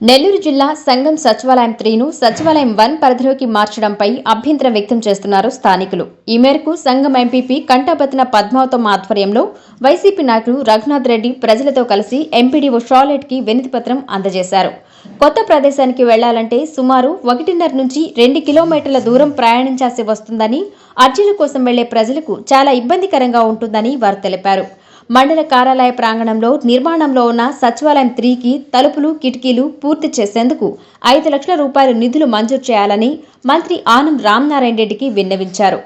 నెల్లూరు జిల్లా సంగం సచివాలయం 3ను సచివాలయం 1 పరిధిలోకి మార్చడంపై అభ్యంతరం వ్యక్తం చేస్తున్నారు స్థానికులు. ఈ మేరకు సంగం ఎంపీపీ కంటాబత్తిన పద్మావతం ఆధ్వర్యంలో వైసీపీ నాయకులు రఘునాథ్ రెడ్డి ప్రజలతో కలిసి ఎంపీడీఓ షార్లెట్కి వినతిపత్రం అందజేశారు. కొత్త ప్రదేశానికి వెళ్లాలంటే సుమారు 1.5 నుంచి 2 కిలోమీటర్ల దూరం ప్రయాణించాల్సి వస్తుందని, అర్జీల కోసం వెళ్లే ప్రజలకు చాలా ఇబ్బందికరంగా ఉంటుందని వారు తెలిపారు. మండల కార్యాలయ ప్రాంగణంలో నిర్మాణంలో ఉన్న సచివాలయం 3కి తలుపులు, కిటికీలు పూర్తి చేసేందుకు 5 లక్షల రూపాయల నిధులు మంజూరు చేయాలని మంత్రి ఆనం రామనారాయణ రెడ్డికి విన్నవించారు.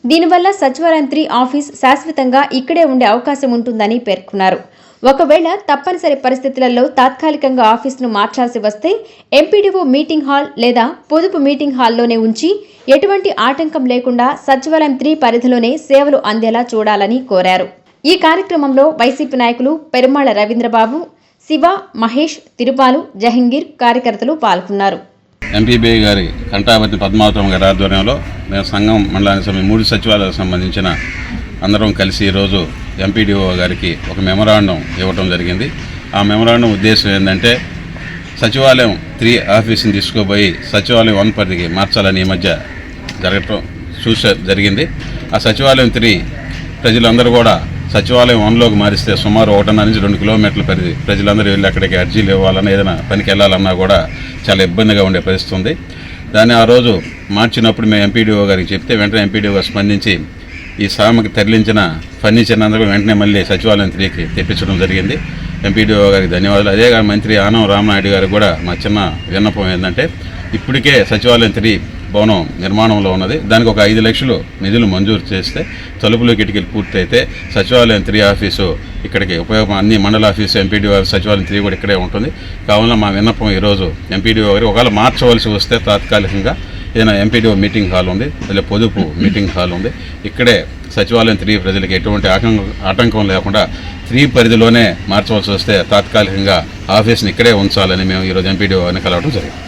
దీనివల్ల సచివాలయం 3 ఆఫీస్ శాశ్వతంగా ఇక్కడే ఉండే అవకాశం ఉంటుందని పేర్కొన్నారు. ఒకవేళ తప్పనిసరి పరిస్థితులలో తాత్కాలికంగా ఆఫీసును మార్చాల్సి వస్తే ఎంపీడీఓ మీటింగ్ హాల్ లేదా పొదుపు మీటింగ్ హాల్లోనే ఉంచి ఎటువంటి ఆటంకం లేకుండా సచివాలయం 3 పరిధిలోనే సేవలు అందేలా చూడాలని కోరారు. ఈ కార్యక్రమంలో వైసీపీ నాయకులు పెరుమాళ రవీంద్రబాబు, శివ, మహేష్, తిరుపాలు, జహంగీర్ కార్యకర్తలు పాల్గొన్నారు. ఎంపీబీ గారి కంటాబత్తిన పద్మావతం గారి ఆధ్వర్యంలో మేము సంఘం మండలానికి 3 సచివాలయాలకు సంబంధించిన అందరం కలిసి ఈరోజు ఎంపీడీఓ గారికి ఒక మెమరాండం ఇవ్వడం జరిగింది. ఆ మెమరాండం ఉద్దేశం ఏంటంటే సచివాలయం 3 ఆఫీస్ని తీసుకుపోయి సచివాలయం 1 పరిధికి మార్చాలని ఈ మధ్య జరిగింది. ఆ సచివాలయం 3 ప్రజలందరూ కూడా సచివాలయం 1లోకి మారిస్తే సుమారు 1.5 నుంచి 2 కిలోమీటర్ల పరిధి ప్రజలందరూ వెళ్ళి అక్కడికి అర్జీలు ఇవ్వాలన్నా ఏదైనా పనికి వెళ్ళాలన్నా కూడా చాలా ఇబ్బందిగా ఉండే పరిస్థితి ఉంది. దాన్ని ఆ రోజు మార్చినప్పుడు మేము ఎంపీడీఓ గారికి చెప్తే వెంటనే ఎంపీడీఓ గారు స్పందించి ఈ సామకి తరలించిన ఫర్నిచర్ అందరూ వెంటనే మళ్ళీ సచివాలయం 3కి తెప్పించడం జరిగింది. ఎంపీడీఓ గారికి ధన్యవాదాలు. అదే కాదు మంత్రి ఆనం రామనాయుడు గారికి కూడా మా చిన్న విన్నపం ఏంటంటే ఇప్పటికే సచివాలయం 3 భవనం నిర్మాణంలో ఉన్నది. దానికి ఒక 5 లక్షలు నిధులు మంజూరు చేస్తే తలుపులు కిటికీలు పూర్తయితే సచివాలయం 3 ఆఫీసు ఇక్కడికి ఉపయోగం అన్ని మండల ఆఫీసు ఎంపీడీఓ సచివాలయం 3 కూడా ఇక్కడే ఉంటుంది. కావున మా విన్నపం ఈరోజు ఎంపీడీఓ గారు ఒకవేళ మార్చవలసి వస్తే తాత్కాలికంగా ఏదైనా ఎంపీడీఓ మీటింగ్ హాల్ ఉంది, లేదా పొదుపు మీటింగ్ హాల్ ఉంది, ఇక్కడే సచివాలయం 3 ప్రజలకు ఎటువంటి ఆటంకం లేకుండా 3 పరిధిలోనే మార్చవలసి వస్తే తాత్కాలికంగా ఆఫీస్ని ఇక్కడే ఉంచాలని మేము ఈరోజు ఎంపీడీఓ అని కలవడం జరిగింది.